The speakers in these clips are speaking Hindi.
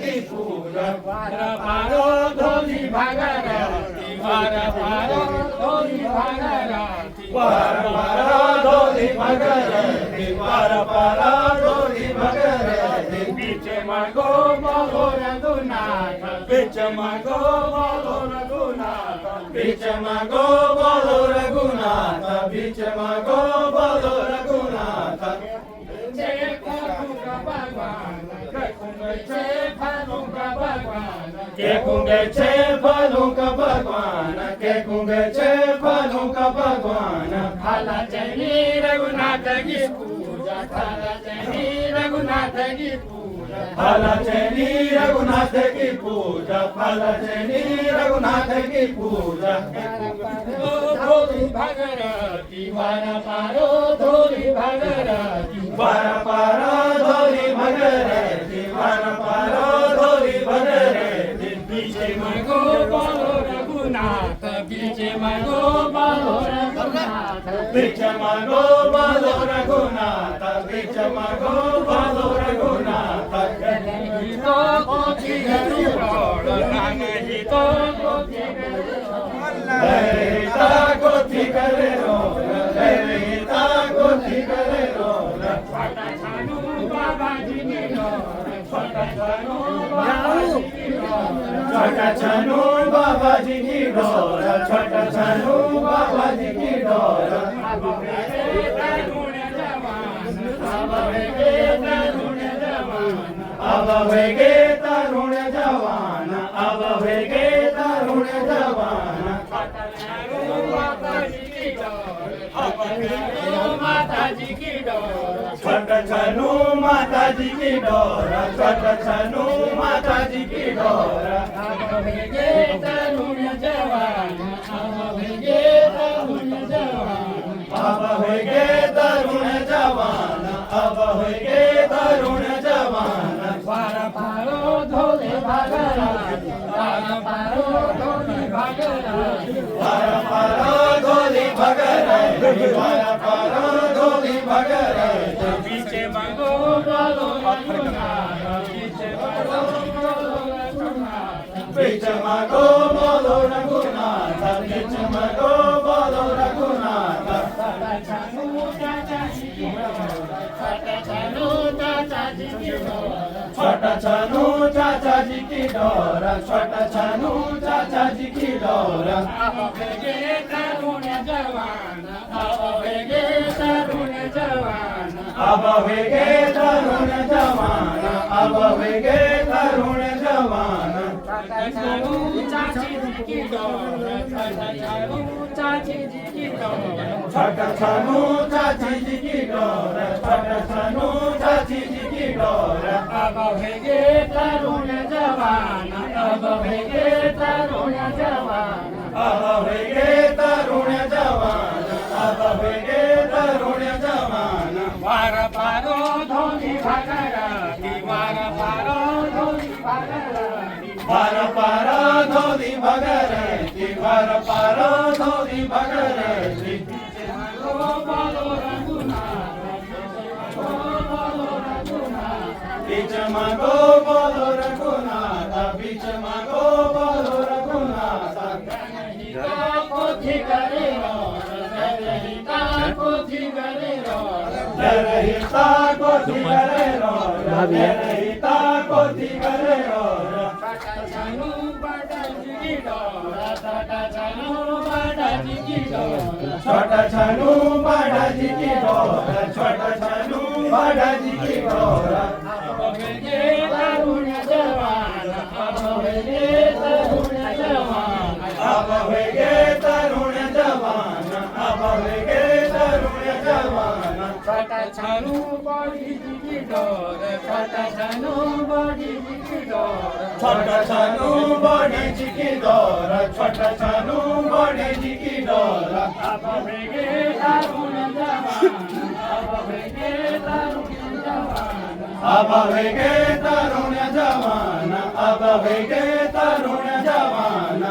की पूजा वार पारो धोली भागरती वार पारो धोली भागरती वार पारो धोली भागरती वार पारो धोली भागरती बीच मागो बोलो रघुनाथ बीच मागो बोलो रघुनाथ बीच मागो बोलो रघुनाथ बीच मागो बोलो रघुनाथ के कुंगे छे फलों का भगवान के कुंगे छे फलों का भगवान खाला चली रघुनाथ की पूजा खाला चली रघुनाथ की पूजा खाला चली रघुनाथ की पूजा खाला चली रघुनाथ की पूजा धोली भगरती वार पारो धोली भगरती वार पारो धोली भगरती वार पारो धोली भगरती बीचे मागो बोलो रघुनाथ बीचे मागो बोलो रघुनाथ बीचे मागो बोलो रघुनाथ बीचे मागो बोलो रघुनाथ तो कोठी गरुड़ नहीं तो कोठी लहरिता कोठी करे रो लहरिता कोठी करे रो छोटा छानू बाबा जी ने रो छोटा छानू छोटा छानू बाबा जी की डोर छोटा छानू बाबा जी की डोर अब वेगे तरुण जवान अब वेगे तरुण जवान अब वेगे तरुण जवान अब वेगे तरुण जवान छोटा छानू बाबा जी की डोर अब वेगे माता जी की डोर छोटा छानू माता जी की डोर छोटा छानू माता जी की डोर अब वेगे तरुण जवान अब वेगे तरुण जवान अब वेगे तरुण जवान अब वेगे तरुण जवान वार पारो धोले भागरती वार पारो धोली भागरती वार पारो धोली भागरती वार पारो धोली भागरती बीचे मागो बोलो रघुनाथ बीचे मागो बोलो रघुनाथ बीच मागो बोलो रघुनाथ बीच मागो बोलो रघुनाथ छोटा छानू चाचा जी की छोटा छानू चाचा जी की छोटा छानू चाचा जी की डोर छोटा छानू चाचा जी की डोर अब वेगे तरुण जवान अब वेगे तरुण जवान अब वेगे तरुण जवान अब वेगे तरुण जवान छोटा छानू चाची जी की डोर छोटा छानू चाची जी की डोर छोटा छानू चाची जी की डोर छोटा छानू चाची जी की डोर अब वेगे तरुण जवान अब वेगे तरुण जवान अब वेगे तरुण जवान अब वेगे तरुण जवान वार पारो धोली भागरती वार पारो धोली भागरती वार पारो धोली भागरती वार पारो धोली भागरती बीचे मागो बोलो रघुनाथ बीच मागो बोलो रघुनाथ बीच मागो बोलो रघुनाथ जनहिता कोठी करे रो जनहिता कोठी करे रो जनहिता कोठी करे रो जनहिता कोठी करे रो छोटा छानू बाटा जी की डोर छोटा छानू बाटा जी की डोर छोटा छानू बाटा जी की डोर छोटा छानू बाटा जी की डोर अब वेगे तरुण जवान अब वेगे तरुण जवान अब वेगे तरुण जवान अब वेगे तरुण जवान छोटा छानू बड़ी जी की डोर छोटा छानू बड़ी जी की डोर छोटा छानू बड़ी जी की डोर छोटा छानू बड़ी जी की डोर अब वेगे तरुण जवान अब वेगे तरुण जवान अब वेगे तरुण जवान अब वेगे तरुण जवान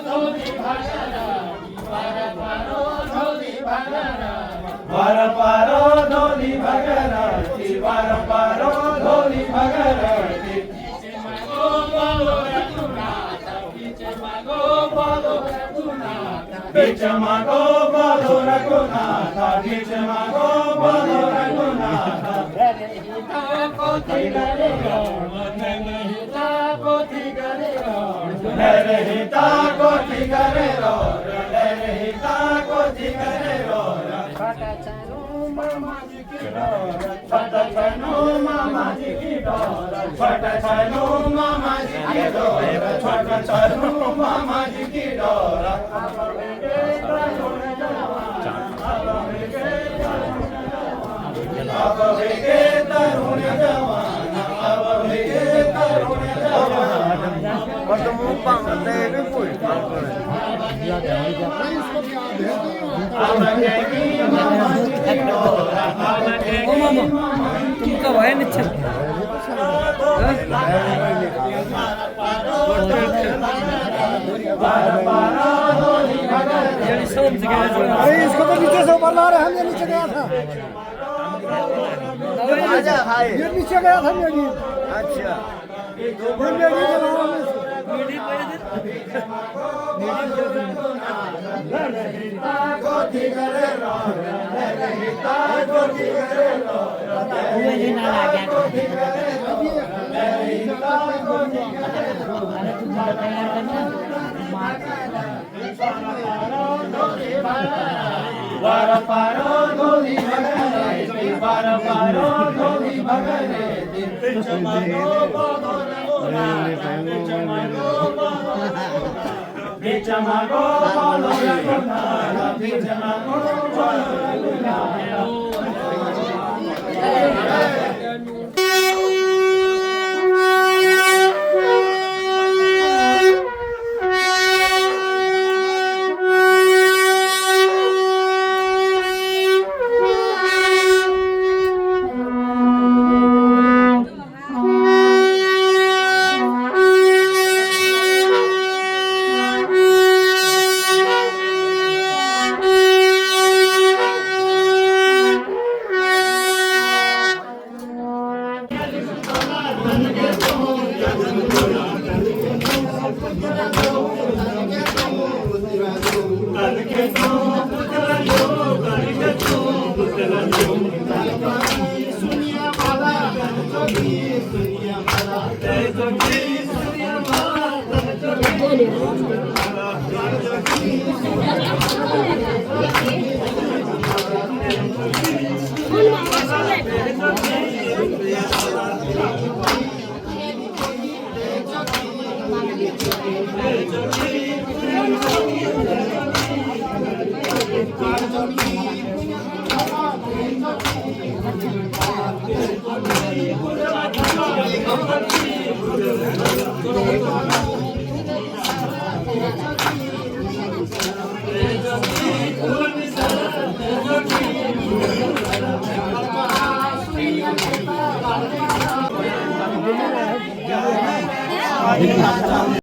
धोली भागरती वार पारो धोली भागरती वार पारो धोली भागरती वार पारो धोली भागरती बीच मागो बोलो रघुनाथ बीच मागो बोलो रघुनाथ पोथी करे हिता पोथी करे हिता पोथी करे हिता पोथी करे छोटा छनु मामा जी की डोर छोटा छनु मामा जी की डोर छोटा छनु मामा जी की डोर छोटा छनु मामा जी की डोर अब वेगे तरुण जवान अब वेगे तरुण जवान वर्तमान पांडे भी कोई तुमका वह नहीं अरे इसको तो नीचे से ऊपर ला रहे हैं, ये नीचे गया था, ये नीचे गया था मेरी। अच्छा वार पारो धोली भगरे वार पारो धोली भगरे बीच मागो बोलो रघुनाथ बीच मागो बोलो रघुनाथ बीच मागो बोलो रघुनाथ